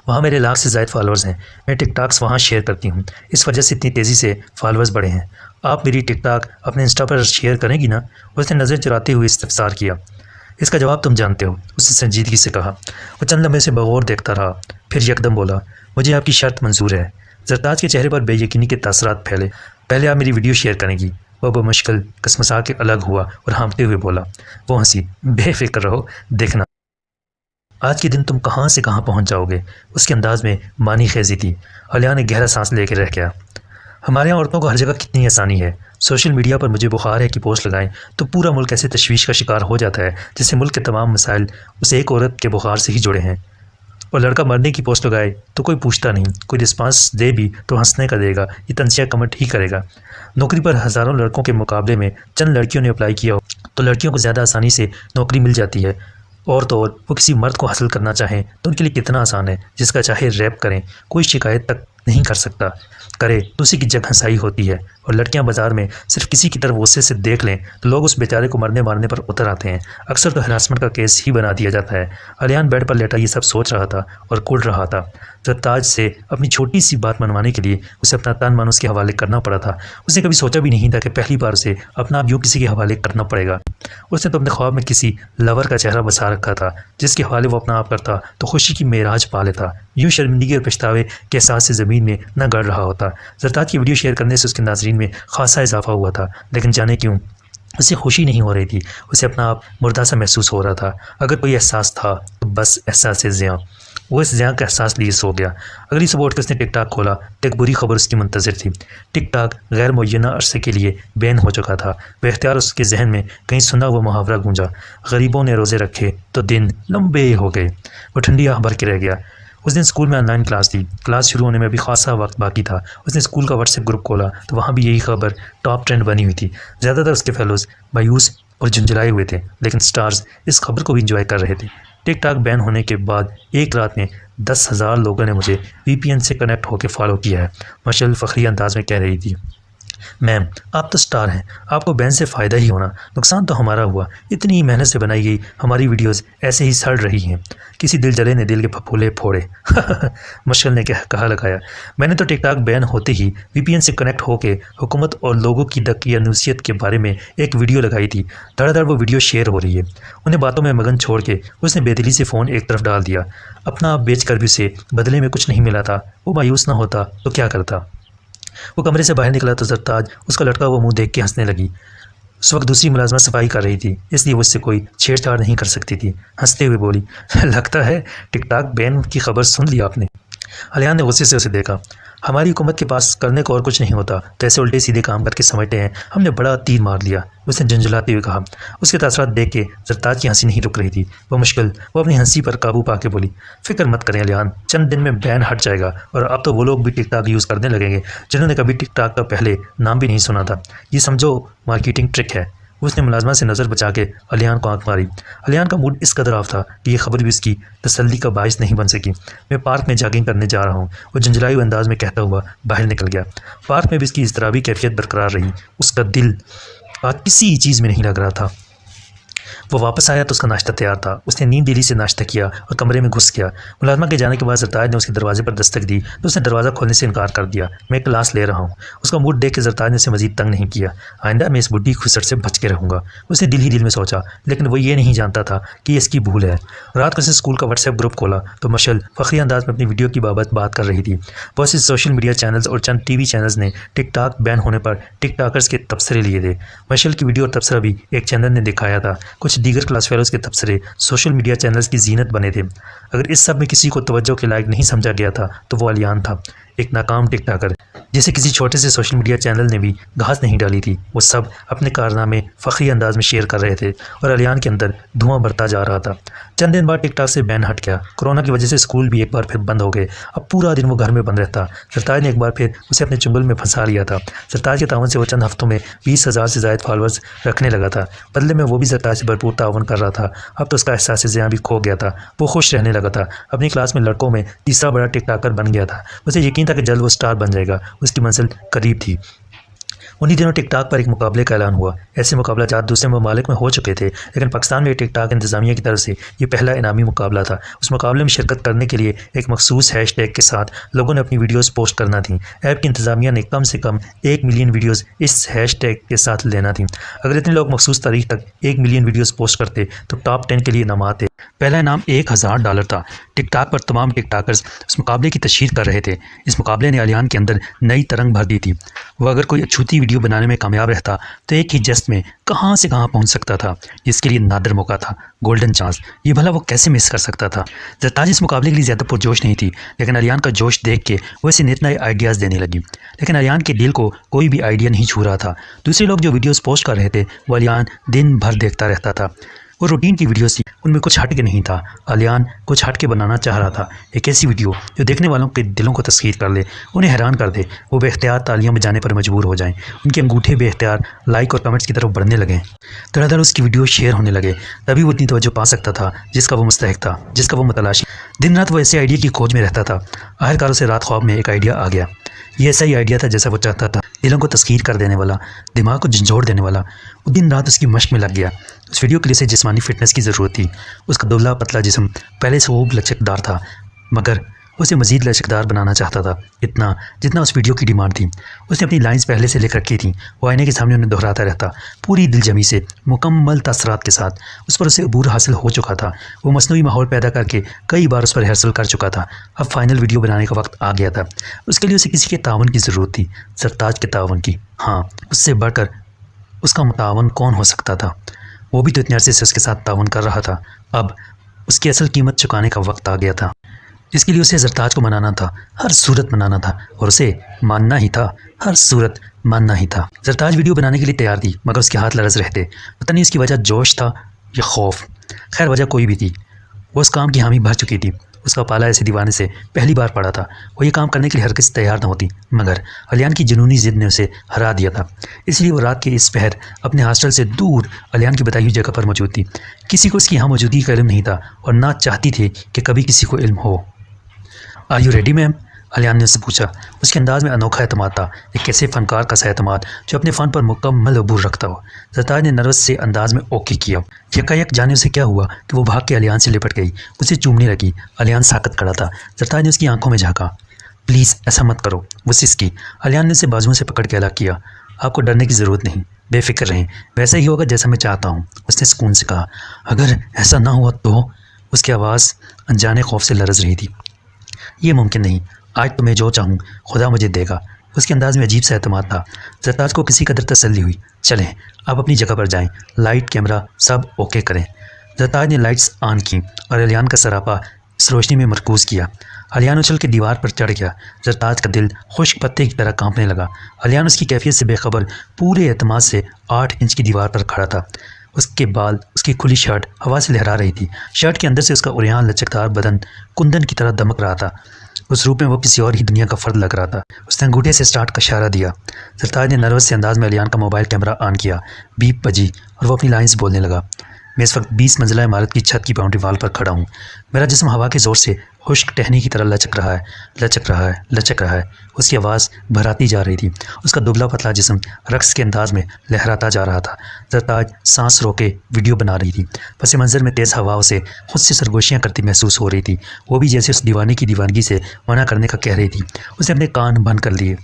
वहाँ मेरे लाख से ज़ायद फॉलोअर्स हैं। मैं टिकटॉक्स वहाँ शेयर करती हूँ, इस वजह से इतनी तेज़ी से फॉलोअर्स बढ़े हैं। आप मेरी टिकटॉक अपने इंस्टा पर शेयर करेंगी ना? उसने नज़र चुराते हुए इस्तफसार किया। इसका जवाब तुम जानते हो, उसने संजीदगी से कहा। वो चंद लम्हे से बगौर देखता रहा, फिर यकदम बोला, मुझे आपकी शर्त मंजूर है। ज़रताज के चेहरे पर बेयकीनी के तासरात फैले। पहले आप मेरी वीडियो शेयर करेंगी, वह बमुश्किल कसमसा के अलग हुआ और हाँफते हुए बोला। वो हंसी। बेफिक्र रहो, देखना आज के दिन तुम कहाँ से कहाँ पहुँच जाओगे। उसके अंदाज में मानी खेजी थी। अलिया ने गहरा सांस लेकर रह गया। हमारे यहाँ औरतों को हर जगह कितनी आसानी है। सोशल मीडिया पर मुझे बुखार है कि पोस्ट लगाएं तो पूरा मुल्क ऐसे तशवीश का शिकार हो जाता है जैसे मुल्क के तमाम मसाइल उस एक औरत के बुखार से ही जुड़े हैं। और लड़का मरने की पोस्ट लगाए तो कोई पूछता नहीं, कोई रिस्पांस दे भी तो हंसने का देगा, ये तंजिया कमेंट ही करेगा। नौकरी पर हज़ारों लड़कों के मुकाबले में चंद लड़कियों ने अप्लाई किया हो तो लड़कियों को ज़्यादा आसानी से नौकरी मिल जाती है। और तो और वो किसी मर्द को हासिल करना चाहें तो उनके लिए कितना आसान है, जिसका चाहे रैप करें कोई शिकायत तक नहीं कर सकता, करे तो उसी की जग हंसाई होती है। और लड़कियां बाज़ार में सिर्फ किसी की तरफ गुस्से से देख लें तो लोग उस बेचारे को मरने मारने पर उतर आते हैं। अक्सर तो हरासमेंट का केस ही बना दिया जाता है। अलियान बेड पर लेटा ये सब सोच रहा था और कुढ़ रहा था। सरताज से अपनी छोटी सी बात मनवाने के लिए उसे अपना तन मन उसके हवाले करना पड़ा था। उसने कभी सोचा भी नहीं था कि पहली बार उसे अपना आप यूँ किसी के हवाले करना पड़ेगा। उसने तो अपने ख्वाब में किसी लवर का चेहरा बसा रखा था जिसके हवाले वो अपना आप करता तो खुशी की मेराज पा लेता। यूँ शर्मिंदगी और पछतावे के एहसास से ज़मीन में न गड़ रहा होता। सरताज की वीडियो शेयर करने से उसके नाजरीन में खासा इजाफा हुआ था, लेकिन जाने क्यों उसे खुशी नहीं हो रही थी। उसे अपना आप मुर्दा सा महसूस हो रहा था। अगर कोई एहसास था तो बस एहसास ज़ियाँ। वो इस ज़ियाँ का एहसास लिए सो गया। अगली सुबह उठ कर उसने टिकटॉक खोला तो एक बुरी खबर उसकी मुंतज़िर थी। टिकटॉक गैर मुय्यना अरसे के लिए बैन हो चुका था। बेख्तियार उसके जहन में कहीं सुना हुआ मुहावरा गूंजा, गरीबों ने रोज़े रखे तो दिन लंबे हो गए। वो ठंडी आह भर के रह गया। उस दिन स्कूल में ऑनलाइन क्लास थी। क्लास शुरू होने में अभी खासा वक्त बाकी था। उसने स्कूल का व्हाट्सएप ग्रुप खोला तो वहाँ भी यही खबर टॉप ट्रेंड बनी हुई थी। ज़्यादातर उसके फेलोज़ मायूस और झुंझलाए हुए थे, लेकिन स्टार्स इस खबर को भी इंजॉय कर रहे थे। टिकटॉक बैन होने के बाद एक रात में 10,000 लोगों ने मुझे VPN से कनेक्ट होकर फॉलो किया है। मशल फ़खरी अंदाज में कह रही थी, मैम आप तो स्टार हैं, आपको बैन से फ़ायदा ही होना, नुकसान तो हमारा हुआ। इतनी ही मेहनत से बनाई गई हमारी वीडियोस ऐसे ही सड़ रही हैं। किसी दिल जले ने दिल के फफूले फोड़े। मशल ने कहा लगाया, मैंने तो टिकटॉक बैन होते ही VPN से कनेक्ट होकर हुकूमत और लोगों की दकियानूसियत के बारे में एक वीडियो लगाई थी। धड़ाधड़ वो वीडियो शेयर हो रही है। उन्हें बातों में मगन छोड़ के उसने बेदिली से फ़ोन एक तरफ डाल दिया। अपना आप बेच कर भी उसे बदले में कुछ नहीं मिला था। वो मायूस ना होता तो क्या करता। वो कमरे से बाहर निकला तो सरताज उसका लटका हुआ मुंह देख के हंसने लगी। उस वक्त दूसरी मुलाजमा सफाई कर रही थी, इसलिए वो उससे कोई छेड़छाड़ नहीं कर सकती थी। हंसते हुए बोली, लगता है टिकटॉक बैन की खबर सुन ली आपने। अलियान ने गुस्से से उसे देखा। हमारी हुकूमत के पास करने को और कुछ नहीं होता तो ऐसे उल्टे सीधे काम करके समझते हैं हमने बड़ा तीर मार लिया, उसने झुंझलाते हुए कहा। उसके तासरात देख के सरताज की हंसी नहीं रुक रही थी। वो अपनी हंसी पर काबू पाके बोली, फिक्र मत करें अलियान, चंद दिन में बैन हट जाएगा और अब तो वो लोग भी टिकटॉक यूज़ करने लगेंगे जिन्होंने कभी टिकटॉक का पहले नाम भी नहीं सुना था। ये समझो मार्केटिंग ट्रिक है। उसने मुलाजमा से नज़र बचा के अलियान को आंख मारी। अलियान का मूड इस कदर ऑफ था कि यह खबर भी उसकी तसल्ली का बायस नहीं बन सकी। मैं पार्क में जॉगिंग करने जा रहा हूँ, वो झंझलाए हुए अंदाज में कहता हुआ बाहर निकल गया। पार्क में भी इसकी इज़्तिराबी कैफियत बरकरार रही। उसका दिल आज किसी चीज़ में नहीं लग रहा था। वो वापस आया तो उसका नाश्ता तैयार था। उसने नींद दिली से नाश्ता किया और कमरे में घुस गया। मुलाजमा के जाने के बाद सरताज ने उसके दरवाजे पर दस्तक दी तो उसने दरवाज़ा खोलने से इनकार कर दिया। मैं क्लास ले रहा हूँ। उसका मूड देख के सरताज ने उसे मजीद तंग नहीं किया। आइंदा मैं इस बुढ़ी खुसर से बच के रहूँगा, उसने दिल ही दिल में सोचा, लेकिन वो ये नहीं जानता था कि इसकी भूल है। रात को उसने स्कूल का व्हाट्सएप ग्रुप खोला तो मशल फ़खरी अंदाज में अपनी वीडियो की बाबत बात कर रही थी। बहुत से सोशल मीडिया चैनल्स और चंद TV चैनल्स ने टिकटॉक बैन होने पर टिकटॉकर्स के तबसरे लिए थे। मशल की वीडियो और तबसरा भी एक चैनल ने दिखाया था। कुछ दीगर क्लास फेलोज़ के तबसरे सोशल मीडिया चैनल्स की जीनत बने थे। अगर इस सब में किसी को तवज्जो के लायक नहीं समझा गया था तो वो अलियान था, एक नाकाम टिकटॉकर जिसे किसी छोटे से सोशल मीडिया चैनल ने भी घास नहीं डाली थी। वो सब अपने कारनामे फ़खरी अंदाज में शेयर कर रहे थे और अलियान के अंदर धुआं बढ़ता जा रहा था। चंद दिन बाद टिकटॉक से बैन हट गया। कोरोना की वजह से स्कूल भी एक बार फिर बंद हो गए। अब पूरा दिन वो घर में बंद रहता। सरताज ने एक बार फिर उसे अपने चुंगल में फंसा लिया था। सरताज के तावन से वो चंद हफ्तों में 20,000 से ज़ायद फॉलोअर्स रखने लगा था। बदले में वो भी सरताज से भरपूर तावन कर रहा था। अब तो उसका एहसास ज़ियाँ भी खो गया था। वो खुश रहने लगा था। अपनी क्लास में लड़कों में तीसरा बड़ा टिकटॉकर बन गया था। उसे यकीन था कि जल्द वो स्टार बन जाएगा। उसकी मंजिल करीब थी। उन्हीं दिनों टिकटॉक पर एक मुकाबले का ऐलान हुआ। ऐसे मुकाबला जात दूसरे ममालिक में हो चुके थे, लेकिन पाकिस्तान में टिकटॉक इंतज़ामिया की तरफ से ये पहला इनामी मुकाबला था। उस मुकाबले में शिरकत करने के लिए एक मखसूस हैशटैग के साथ लोगों ने अपनी वीडियोस पोस्ट करना थी। ऐप की इंतज़ामिया ने कम से कम 1 मिलियन वीडियोस इस हैशटैग के साथ लेना थी। अगर इतने लोग मखसूस तारीख तक 1 मिलियन वीडियोस पोस्ट करते तो टॉप 10 के लिए इनाम थे। पहला इनाम $1000 था। टिकटॉक पर तमाम टिकटॉकर्स इस मुकाबले की तशहीर कर रहे थे। इस मुकाबले ने अलियान के अंदर नई तरंग भर दी थी। वह अगर कोई अछूती वीडियो बनाने में कामयाब रहता तो एक ही जस्ट में कहाँ से कहाँ पहुँच सकता था। इसके लिए नादिर मौका था, गोल्डन चांस। ये भला वो कैसे मिस कर सकता था। जरताज इस मुकाबले के लिए ज़्यादा पुरजोश नहीं थी, लेकिन अलियान का जोश देख के वो इसे नित नए आइडियाज़ देने लगी। लेकिन अलियान के दिल को कोई भी आइडिया नहीं छू रहा था। दूसरे लोग जो वीडियोज़ पोस्ट कर रहे थे वो अलियान दिन भर देखता रहता था। वो रूटीन की वीडियोस थी, उनमें कुछ हट के नहीं था। अलियान कुछ हट के बनाना चाह रहा था, एक ऐसी वीडियो जो देखने वालों के दिलों को तस्खीर कर ले, उन्हें हैरान कर दे, वो बेख्तियार तालियां बजाने पर मजबूर हो जाएं, उनके अंगूठे बेख्तियार लाइक और कमेंट्स की तरफ बढ़ने लगें, धड़ाधड़ उसकी वीडियो शेयर होने लगे। तभी वो इतनी तवज्जो पा सकता था जिसका वो मुस्तहिक था, जिसका वो मतलाशी। दिन रात वो ऐसे आइडिया की खोज में रहता था। आखिरकार उसे रात ख्वाब में एक आइडिया आ गया। ये ऐसा ही आइडिया था जैसा वो चाहता था, दिलों को तस्कीर कर देने वाला, दिमाग को झंझोड़ देने वाला। वो दिन रात उसकी मश्क में लग गया। उस वीडियो के लिए उसे जिस्मानी फिटनेस की ज़रूरत थी। उसका दुबला पतला जिस्म पहले से खूब लचकदार था, मगर उसे मज़ीद लचकदार बनाना चाहता था, इतना जितना उस वीडियो की डिमांड थी। उसने अपनी लाइंस पहले से लिख रखी थी। वो आईने के सामने उन्हें दोहराता रहता, पूरी दिलजमी से, मुकम्मल तसरात के साथ। उस पर उसे अबूर हासिल हो चुका था। वो मसनूई माहौल पैदा करके कई बार उस पर रिहर्सल कर चुका था। अब फाइनल वीडियो बनाने का वक्त आ गया था। उसके लिए उसे किसी के तावन की ज़रूरत थी, सरताज के तावन की। हाँ, उससे बढ़कर उसका मुतावन कौन हो सकता था। वो भी तो इतने अरसे से उसके साथ तावन कर रहा था। अब उसकी असल कीमत चुकाने का वक्त आ गया था, जिसके लिए उसे सरताज को मनाना था, हर सूरत मनाना था, और उसे मानना ही था, हर सूरत मानना ही था। सरताज वीडियो बनाने के लिए तैयार थी, मगर उसके हाथ लरज़ रहते। पता नहीं उसकी वजह जोश था या खौफ। खैर, वजह कोई भी थी, वो उस काम की हामी भर चुकी थी। उसका पाला ऐसे दीवाने से पहली बार पड़ा था। वो ये काम करने के लिए हरगिज़ तैयार न होती, मगर अलियान की जुनूनी ज़िद ने उसे हरा दिया था। इसलिए वो रात के इस पहर अपने हॉस्टल से दूर अलियान की बताई हुई जगह पर मौजूद थी। किसी को उसकी यहाँ मौजूदगी का इल्म नहीं था, और ना चाहती थी कि कभी किसी को इल्म हो। Are you ready ma'am? Aliyan ने उससे पूछा। उसके अंदाज़ में अनोखा एतमाद था, एक ऐसे फ़नकार का सा एतमाद जो अपने फ़न पर मुकम्मल अबूर रखता हो। सरताज ने नर्वस से अंदाज़ में ओके किया। यकायक जाने उसे क्या हुआ कि वो भाग के अलियान से लिपट गई, उसे चूमने लगी। अलियान साकत खड़ा था। सरताज ने उसकी आंखों में झाँका। प्लीज़ ऐसा मत करो, वो सिसकी। अलियान ने उसे बाजुओं से पकड़ के अलग किया। आपको डरने की ज़रूरत नहीं, बेफिक्र रहें, वैसा ही होगा जैसा मैं चाहता हूँ, उसने सुकून से कहा। अगर ऐसा ना हुआ तो? उसकी आवाज़ अनजाने खौफ से लरज़ रही थी। ये मुमकिन नहीं, आज तो मैं जो चाहूँ खुदा मुझे देगा। उसके अंदाज़ में अजीब सा एतमाद था। सरताज को किसी कदर तसल्ली हुई। चलें, आप अपनी जगह पर जाएं, लाइट कैमरा सब ओके करें। सरताज ने लाइट्स ऑन की और अलियान का सरापा इस रोशनी में मरकूज़ किया। अलियान उछल के दीवार पर चढ़ गया। सरताज का दिल खुश्क पत्ते की तरह कांपने लगा। अलियान उसकी कैफियत से बेखबर पूरे एतमाद से 8 इंच की दीवार पर खड़ा था। उसके बाल, उसकी खुली शर्ट हवा से लहरा रही थी। शर्ट के अंदर से उसका उरियान लचकदार बदन कुंदन की तरह दमक रहा था। उस रूप में वो किसी और ही दुनिया का फ़र्द लग रहा था। उसने अंगूठे से स्टार्ट का इशारा दिया। सरताज ने नर्वस से अंदाज में अलियान का मोबाइल कैमरा ऑन किया। बीप बजी और वो अपनी लाइंस बोलने लगा। मैं इस वक्त 20 मंजिला इमारत की छत की बाउंड्री वाल पर खड़ा हूँ। मेरा जिस्म हवा के ज़ोर से खुश्क टहनी की तरह लचक रहा है, लचक रहा है, लचक रहा है। उसकी आवाज़ भराती जा रही थी। उसका दुबला पतला जिस्म रक्स के अंदाज में लहराता जा रहा था। सरताज सांस रोके वीडियो बना रही थी। पस मंज़र में तेज़ हवाओं से खुद से सरगोशियाँ करती महसूस हो रही थी। वो भी जैसे उस दीवाने की दीवानगी से मना करने का कह रही थी। उसने अपने कान बंद कर लिए।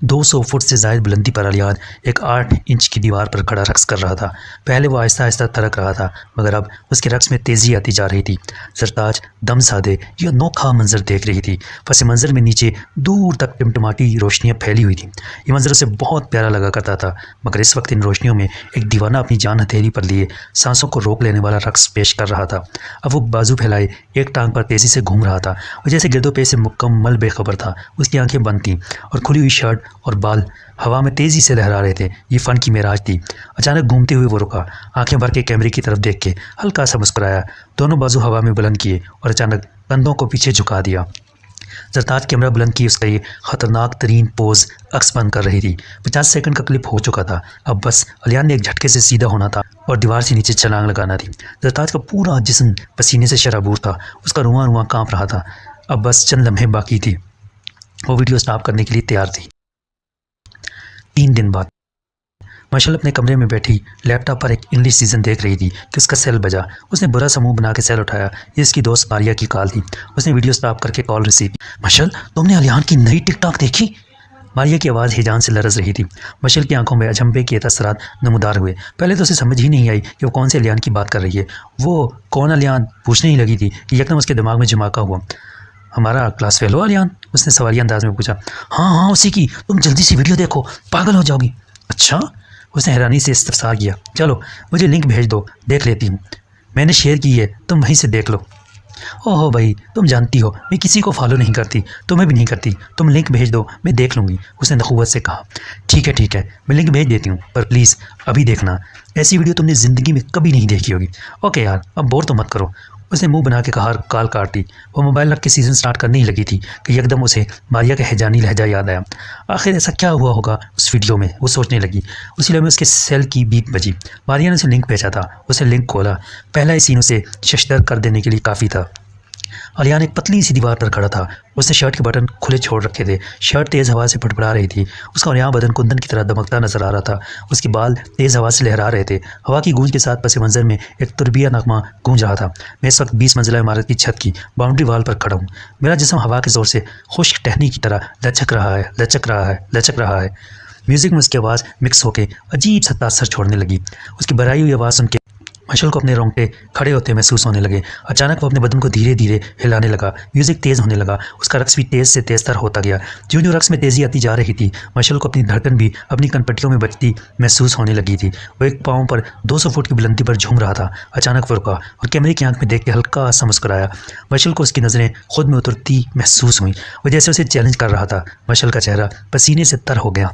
200 फुट से ज़ायद बुलंदी पर अलियान एक 8 इंच की दीवार पर खड़ा रक्स कर रहा था। पहले वो आहिस्ता आहिस्ता थरक रहा था, मगर अब उसके रक्स में तेज़ी आती जा रही थी। सरताज दम साधे यह अनोखा मंजर देख रही थी। पस मंज़र में नीचे दूर तक टिमटिमाती रोशनियाँ फैली हुई थी। ये मंजर उसे बहुत प्यारा लगा करता था, मगर इस वक्त इन रोशनियों में एक दीवाना अपनी जान हथेली पर लिए सांसों को रोक लेने वाला रक्स पेश कर रहा था। अब वो बाजू फैलाए एक टांग पर तेज़ी से घूम रहा था और जैसे गिरदोपे से मुकम्मल बेखबर था। उसकी आंखें बंद थीं और खुली हुई शर्ट और बाल हवा में तेज़ी से लहरा रहे थे। ये फ़न की मेराज थी। अचानक घूमते हुए वो रुका, आंखें भर के कैमरे की तरफ देख के हल्का सा मुस्कुराया, दोनों बाजू हवा में बुलंद किए और अचानक कंधों को पीछे झुका दिया। सरताज कैमरा बुलंद की उसका ये ख़तरनाक तरीन पोज अक्स बंद कर रही थी। 50 सेकंड का क्लिप हो चुका था। अब बस अलियान ने एक झटके से सीधा होना था और दीवार से नीचे छलांग लगाना थी। सरताज का पूरा जिस्म पसीने से शराबूर था। उसका रुआं रुआं काँप रहा था। अब बस चंद लम्हे बाकी थी। वो वीडियो स्टॉप करने के लिए तैयार थी। 3 दिन बाद मशल अपने कमरे में बैठी लैपटॉप पर एक इंग्लिश सीज़न देख रही थी कि उसका सेल बजा। उसने बुरा समूह बना के सेल उठाया। ये इसकी दोस्त मारिया की कॉल थी। उसने वीडियो स्टॉप करके कॉल रिसीव की। मशल, तुमने अलियान की नई टिकटॉक देखी? मारिया की आवाज़ हिजान से लरज़ रही थी। मशल की आंखों में अजंबे के तसरात नमूदार हुए। पहले तो उसे समझ ही नहीं आई कि वो कौन से अलियान की बात कर रही है। वो कौन अलियान पूछने ही लगी थी कि यकदम उसके दिमाग में झमाका हुआ। हमारा क्लास फेलो अलियान? उसने सवालिया अंदाज में पूछा। हाँ हाँ उसी की, तुम जल्दी से वीडियो देखो, पागल हो जाओगी। अच्छा, उसने हैरानी से इस्तफसार किया। चलो मुझे लिंक भेज दो, देख लेती हूँ। मैंने शेयर की है, तुम वहीं से देख लो। ओहो भाई, तुम जानती हो मैं किसी को फॉलो नहीं करती, तुम्हें भी नहीं करती, तुम लिंक भेज दो, मैं देख लूँगी, उसने नखुवत से कहा। ठीक है, मैं लिंक भेज देती हूँ, पर प्लीज़ अभी देखना, ऐसी वीडियो तुमने ज़िंदगी में कभी नहीं देखी होगी। ओके यार, अब बोर तो मत करो, उसने मुंह बना के कहा और कॉल काट दी। वो मोबाइल रख के सीज़न स्टार्ट करने ही लगी थी कि एकदम उसे मारिया का हैजानी लहजा याद आया। आखिर ऐसा क्या हुआ होगा उस वीडियो में, वो सोचने लगी। उसी लम्हे उसके सेल की बीप बजी। मारिया ने उसे लिंक भेजा था, उसने लिंक खोला। पहला ही सीन उसे शशदर कर देने के लिए काफ़ी था। अलियान एक पतली सी दीवार पर खड़ा था। उसने शर्ट के बटन खुले छोड़ रखे थे। शर्ट तेज़ हवा से फड़फड़ा रही थी। उसका यहाँ बदन कुंदन की तरह दमकता नजर आ रहा था। उसके बाल तेज़ हवा से लहरा रहे थे। हवा की गूंज के साथ पस मंज़र में एक तुरबिया नगमा गूंज रहा था। मैं इस वक्त 20 मंजिला इमारत की छत की बाउंड्री वाल पर खड़ा हूँ। मेरा जिस्म हवा के ज़ोर से खुश्क टहनी की तरह लचक रहा है। म्यूज़िक में उसकी आवाज़ मिक्स होकर अजीब सा तासर छोड़ने लगी। उसकी बराई हुई आवाज़ सुन के मशल को अपने रोंगटे खड़े होते महसूस होने लगे। अचानक वो अपने बदन को धीरे धीरे हिलाने लगा। म्यूज़िक तेज़ होने लगा। उसका रक्स भी तेज़ से तेज़तर होता गया। ज्यों रक्स में तेज़ी आती जा रही थी, मशल को अपनी धड़कन भी अपनी कनपट्टियों में बजती महसूस होने लगी थी। वो एक पाँव पर 200 फुट की बुलंदी पर झूम रहा था। अचानक वो रुका और कैमरे की आंख में देख के हल्का सा मुस्कुराया। मशल को उसकी नज़रें खुद में उतरती महसूस हुई। वो जैसे उसे चैलेंज कर रहा था। मशल का चेहरा पसीने से तर हो गया।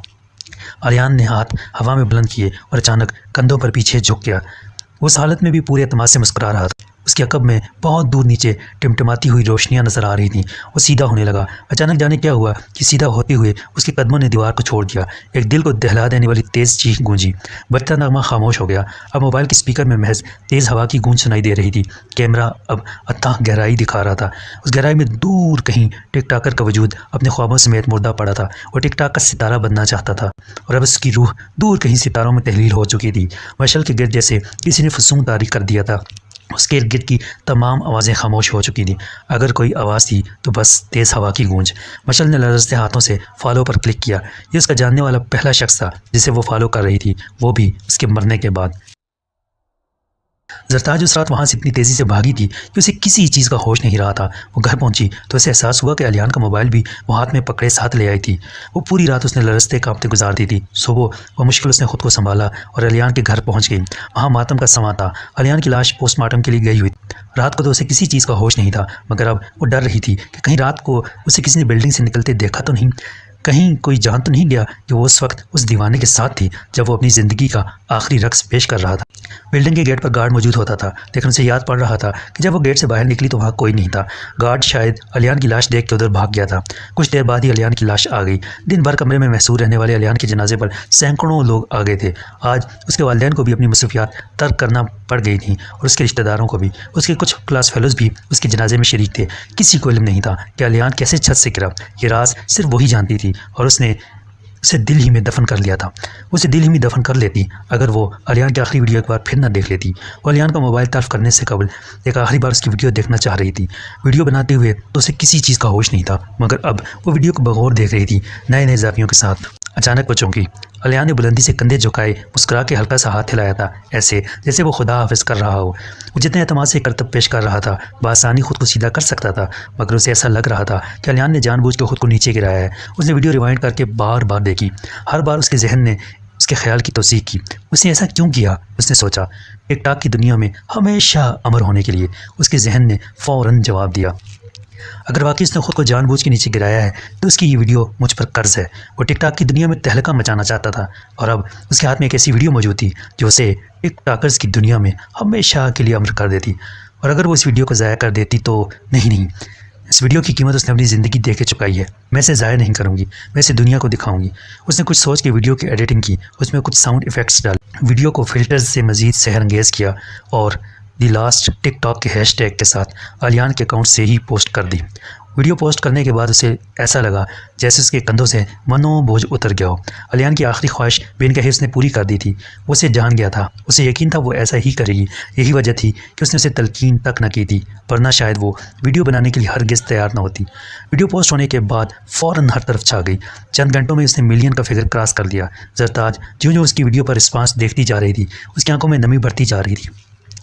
अलियान ने हाथ हवा में बुलंद किए और अचानक कंधों पर पीछे झुक गया। उस हालत में भी पूरे एतमाद से मुस्कुरा रहा था। उसके अकब में बहुत दूर नीचे टिमटिमाती हुई रोशनियां नजर आ रही थीं। वो सीधा होने लगा। अचानक जाने क्या हुआ कि सीधा होते हुए उसके कदमों ने दीवार को छोड़ दिया। एक दिल को दहला देने वाली तेज़ चीख गूंजी। बजता नगमा खामोश हो गया। अब मोबाइल के स्पीकर में महज तेज़ हवा की गूंज सुनाई दे रही थी। कैमरा अब अथाह गहराई दिखा रहा था। उस गहराई में दूर कहीं टिक टाकर का वजूद अपने ख्वाबों समेत मुर्दा पड़ा था। वो टिक टाक का सितारा बनना चाहता था और अब उसकी रूह दूर कहीं सितारों में तहलील हो चुकी थी। मशल के गिर्द जैसे किसी ने फसूं तारी कर दिया था। उसके इर्द गिर्द की तमाम आवाज़ें खामोश हो चुकी थीं। अगर कोई आवाज़ थी तो बस तेज़ हवा की गूंज। मशल ने लरजते हाथों से फॉलो पर क्लिक किया। ये उसका जानने वाला पहला शख्स था जिसे वो फॉलो कर रही थी, वो भी उसके मरने के बाद। ज़रताज उस रात वहाँ से इतनी तेज़ी से भागी थी कि उसे किसी चीज़ का होश नहीं रहा था। वो घर पहुँची तो उसे एहसास हुआ कि अलियान का मोबाइल भी वो हाथ में पकड़े साथ ले आई थी। वो पूरी रात उसने लरजते कांपते गुजार दी थी। सुबह वो मुश्किल उसने खुद को संभाला और अलियान के घर पहुँच गई। वहाँ मातम का समा था। अलियान की लाश पोस्टमार्टम के लिए गई हुई। रात को तो उसे किसी चीज़ का होश नहीं था, मगर अब वो डर रही थी कि कहीं रात को उसे किसी ने बिल्डिंग से निकलते देखा तो नहीं, कहीं कोई जान तो नहीं गया कि वो उस वक्त उस दीवाने के साथ थी जब वो अपनी ज़िंदगी का आखिरी रक्स पेश कर रहा था। बिल्डिंग के गेट पर गार्ड मौजूद होता था, लेकिन उसे याद पड़ रहा था कि जब वो गेट से बाहर निकली तो वहाँ कोई नहीं था। गार्ड शायद अलियान की लाश देख के उधर भाग गया था। कुछ देर बाद ही अलियान की लाश आ गई। दिन भर कमरे में महसूर रहने वाले अलियान के जनाजे पर सैकड़ों लोग आ गए थे। आज उसके वालिदैन को भी अपनी मसरूफियात तर्क करना पड़ गई थी और उसके रिश्तेदारों को भी। उसके कुछ क्लास फेलोज़ भी उसके जनाजे में शरीक थे। किसी को इल्म नहीं था कि अलियान कैसे छत से गिरा। ये राज सिर्फ वही जानती थी और उसने उसे दिल ही में दफन कर लिया था। उसे दिल ही में दफन कर लेती अगर वो अलियान की आखिरी वीडियो एक बार फिर ना देख लेती। वो अलियान का मोबाइल तर्फ करने से कबल एक आखिरी बार उसकी वीडियो देखना चाह रही थी। वीडियो बनाते हुए तो उसे किसी चीज़ का होश नहीं था, मगर अब वो वीडियो को बगौर देख रही थी, नए नए ज़ावियों के साथ। अचानक वो चौंकी। अलियान ने बुलंदी से कंधे झुकाए, मुस्कुरा के हल्का सा हाथ हिलाया था, ऐसे जैसे वो खुदा हाफिज कर रहा हो। वो जितने एतमाद से करतब पेश कर रहा था, बआसानी खुद को सीधा कर सकता था, मगर उसे ऐसा लग रहा था कि अलियान ने जानबूझ के खुद को नीचे गिराया है। उसने वीडियो रिवाइंड करके बार बार देखी। हर बार उसके जहन ने उसके ख्याल की तौसीक की। उसने ऐसा क्यों किया, उसने सोचा। टिकटॉक की दुनिया में हमेशा अमर होने के लिए उसके जहन ने फ़ौरन जवाब दिया। अगर वाकई उसने खुद को जानबूझ के नीचे गिराया है तो उसकी ये वीडियो मुझ पर कर्ज है। वो टिकटॉक की दुनिया में तहलका मचाना चाहता था और अब उसके हाथ में एक ऐसी वीडियो मौजूद थी जो उसे टिकटॉकर्स की दुनिया में हमेशा के लिए अमर कर देती। और अगर वो इस वीडियो को ज़ाया कर देती तो नहीं, इस वीडियो की कीमत उसने अपनी ज़िंदगी दे के चुकाई है। मैं इसे ज़ाया नहीं करूँगी, मैं इसे दुनिया को दिखाऊंगी। उसने कुछ सोच के वीडियो की एडिटिंग की, उसमें कुछ साउंड इफ़ेक्ट्स डाले, वीडियो को फिल्टर्स से मज़ीद सेहरंगेज़ किया और दी लास्ट टिकटॉक के हैशटैग के साथ अलियान के अकाउंट से ही पोस्ट कर दी। वीडियो पोस्ट करने के बाद उसे ऐसा लगा जैसे उसके कंधों से मनोबोझ उतर गया हो। अलियान की आखिरी ख्वाहिश बिन कहे उसने पूरी कर दी थी। वो उसे जान गया था, उसे यकीन था वो ऐसा ही करेगी। यही वजह थी कि उसने उसे तलकीन तक न की थी, वरना शायद वो वीडियो बनाने के लिए हरगिज़ तैयार न होती। वीडियो पोस्ट होने के बाद फ़ौरन हर तरफ छा गई। चंद घंटों में उसने मिलियन का फिगर क्रॉस कर दिया। ज़रताज ज्यों ज्यों उसकी वीडियो पर रिस्पांस देखती जा रही थी, उसकी आंखों में नमी बढ़ती जा रही थी।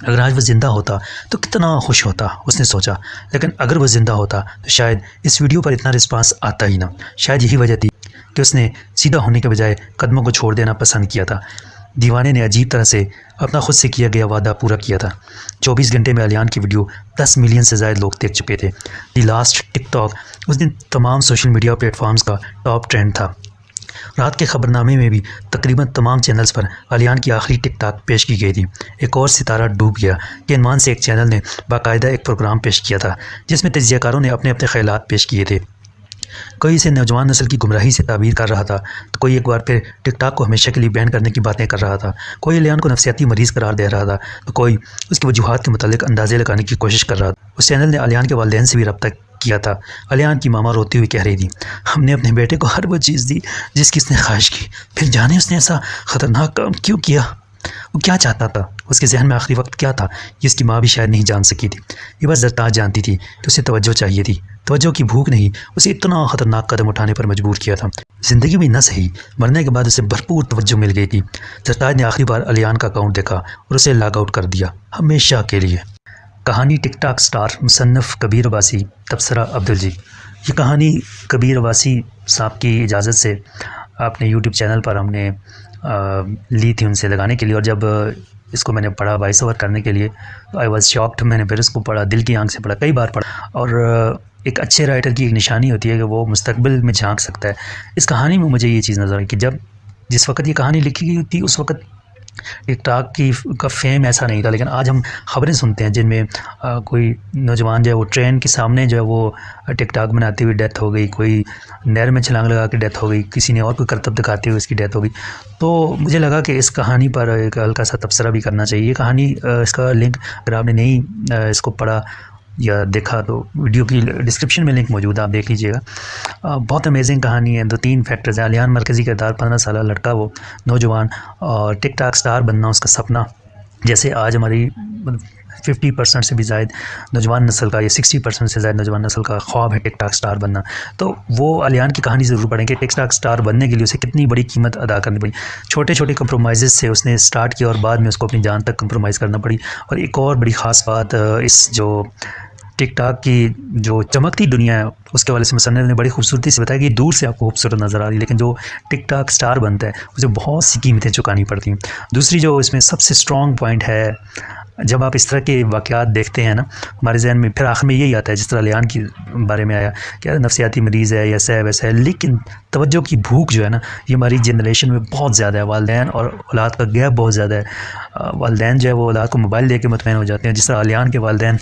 अगर आज वो ज़िंदा होता तो कितना खुश होता, उसने सोचा। लेकिन अगर वो ज़िंदा होता तो शायद इस वीडियो पर इतना रिस्पांस आता ही ना। शायद यही वजह थी कि उसने सीधा होने के बजाय कदमों को छोड़ देना पसंद किया था। दीवाने ने अजीब तरह से अपना खुद से किया गया वादा पूरा किया था। 24 घंटे में अलियान की वीडियो 10 मिलियन से ज़्यादा लोग देख चुके थे। दी लास्ट टिकटॉक उस दिन तमाम सोशल मीडिया प्लेटफॉर्म्स का टॉप ट्रेंड था। रात के खबरनामे में भी तकरीबन तमाम चैनल्स पर अलियान की आखिरी टिकटॉक पेश की गई थी। एक और सितारा डूब गया कि इनमान से एक चैनल ने बाकायदा एक प्रोग्राम पेश किया था जिसमें तज्ज़ियाकारों ने अपने अपने ख्यालात पेश किए थे। कोई इसे नौजवान नस्ल की गुमराही से ताबीर कर रहा था तो कोई एक बार फिर टिकटॉक को हमेशा के लिए बैन करने की बातें कर रहा था। कोई अलियान को नफसियाती मरीज़ करार दे रहा था तो कोई उसकी वजूहात के मुतालिक अंदाजे लगाने की कोशिश कर रहा था। उस चैनल ने अलियान के वालिदैन से भी रब्ता किया था। अलियान की मामा रोती हुई कह रही थी, हमने अपने बेटे को हर वो चीज़ दी जिसकी उसने ख्वाहिश की, फिर जाने उसने ऐसा ख़तरनाक काम क्यों किया। वो क्या चाहता था, उसके जहन में आखिरी वक्त क्या था, ये उसकी माँ भी शायद नहीं जान सकी थी। ये बस ज़रताज जानती थी कि उसे तवज्जो चाहिए थी। तवज्जो की भूख नहीं उसे इतना ख़तरनाक कदम उठाने पर मजबूर किया था। ज़िंदगी में न सही मरने के बाद उसे भरपूर तवज्जो मिल गई थी। ज़रताज ने आखिरी बार अलियान का अकाउंट देखा और उसे लॉग आउट कर दिया हमेशा के लिए। कहानी टिकटॉक स्टार मुसन्नफ़ कबीर अब्बासी, तबसरा अब्दुल जी। ये कहानी कबीर अब्बासी साहब की इजाज़त से अपने यूट्यूब चैनल पर हमने ली थी उनसे लगाने के लिए। और जब इसको मैंने पढ़ा वॉइस ओवर करने के लिए तो आई वाज शॉक्ड। मैंने फिर इसको पढ़ा, दिल की आंख से पढ़ा, कई बार पढ़ा। और एक अच्छे राइटर की एक निशानी होती है कि वो मुस्तकबिल में झांक सकता है। इस कहानी में मुझे ये चीज़ नज़र आई कि जिस वक्त ये कहानी लिखी गई थी उस वक्त टिकटॉक का फेम ऐसा नहीं था। लेकिन आज हम ख़बरें सुनते हैं जिनमें कोई नौजवान जो है वो ट्रेन के सामने जो है वो टिकटॉक बनाते हुए डेथ हो गई, कोई नहर में छलांग लगा के डेथ हो गई, किसी ने और कोई करतब दिखाते हुए उसकी डेथ हो गई। तो मुझे लगा कि इस कहानी पर एक हल्का सा तबसरा भी करना चाहिए। ये कहानी इसका लिंक अगर आपने नहीं इसको पढ़ा या देखा तो वीडियो की डिस्क्रिप्शन में लिंक मौजूद है, आप देख लीजिएगा। बहुत अमेजिंग कहानी है। 2-3 फैक्टर्स हैं। अलियान मरकज़ी किरदार, 15 साल लड़का वो नौजवान, और टिकटॉक स्टार बनना उसका सपना। जैसे आज हमारी 50% से भी ज़ायद नौजवान नस्ल का या 60% से ज़्यादा नौजवान नस्ल का ख्वाब है टिकटॉक स्टार बनना। तो वो अलियान की कहानी ज़रूर पढ़ें कि टिकटॉक स्टार बनने के लिए उसे कितनी बड़ी कीमत अदा करनी पड़ी। छोटे छोटे कंप्रोमाइज़ से उसने स्टार्ट किया और बाद में उसको अपनी जान तक कंप्रोमाइज़ करना पड़ी। और एक और बड़ी ख़ास बात, इस जो टिकटॉक की जो चमकती दुनिया है उसके वाले से मुसन्निफ़ ने बड़ी खूबसूरती से बताया कि दूर से आपको खूबसूरत नज़र आ रही है, लेकिन जो टिकटॉक स्टार बनता है उसे बहुत सी कीमतें चुकानी पड़ती हैं। दूसरी जो इसमें सबसे स्ट्रॉन्ग पॉइंट है, जब आप इस तरह के वाक़यात देखते हैं ना, हमारे जहन में फिर आखिर में यही आता है जिस तरह अलियान के बारे में आया कि नफसियाती मरीज़ है, ऐसा है वैसा है। लेकिन तवज्जो की भूख जो है ना, ये हमारी जनरेशन में बहुत ज़्यादा है। वालिदैन और औलाद का गैप बहुत ज़्यादा है। वालिदैन जो है वो औलाद को मोबाइल दे के मुतमईन हो जाते हैं, जिस तरह अलियान के वालिदैन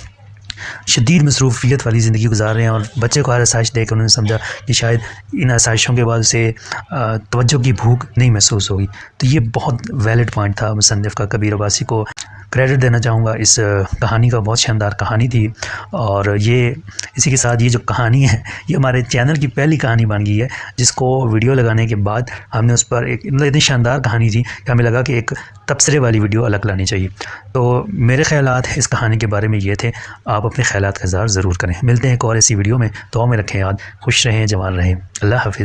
शदीद मसरूफ़ियत वाली ज़िंदगी गुजार रहे हैं और बच्चे को हर आसाइश देकर उन्होंने समझा कि शायद इन आसाइशों के बाद उसे तवज्जो की भूख नहीं महसूस होगी। तो ये बहुत वैलिड पॉइंट था मुसन्निफ़ का। कबीर अब्बासी को क्रेडिट देना चाहूँगा, इस कहानी का बहुत शानदार कहानी थी। और ये इसी के साथ ये जो कहानी है ये हमारे चैनल की पहली कहानी बन गई है जिसको वीडियो लगाने के बाद हमने उस पर एक इतनी शानदार कहानी थी कि हमें लगा कि एक तबसरे वाली वीडियो अलग लानी चाहिए। तो मेरे ख़यालात इस कहानी के बारे में ये थे। आप अपने ख़यालात का इज़हार ज़रूर करें। मिलते हैं एक और ऐसी वीडियो में। दुआ में रखें याद, खुश रहें, जवान रहें। अल्लाह हाफ़िज़।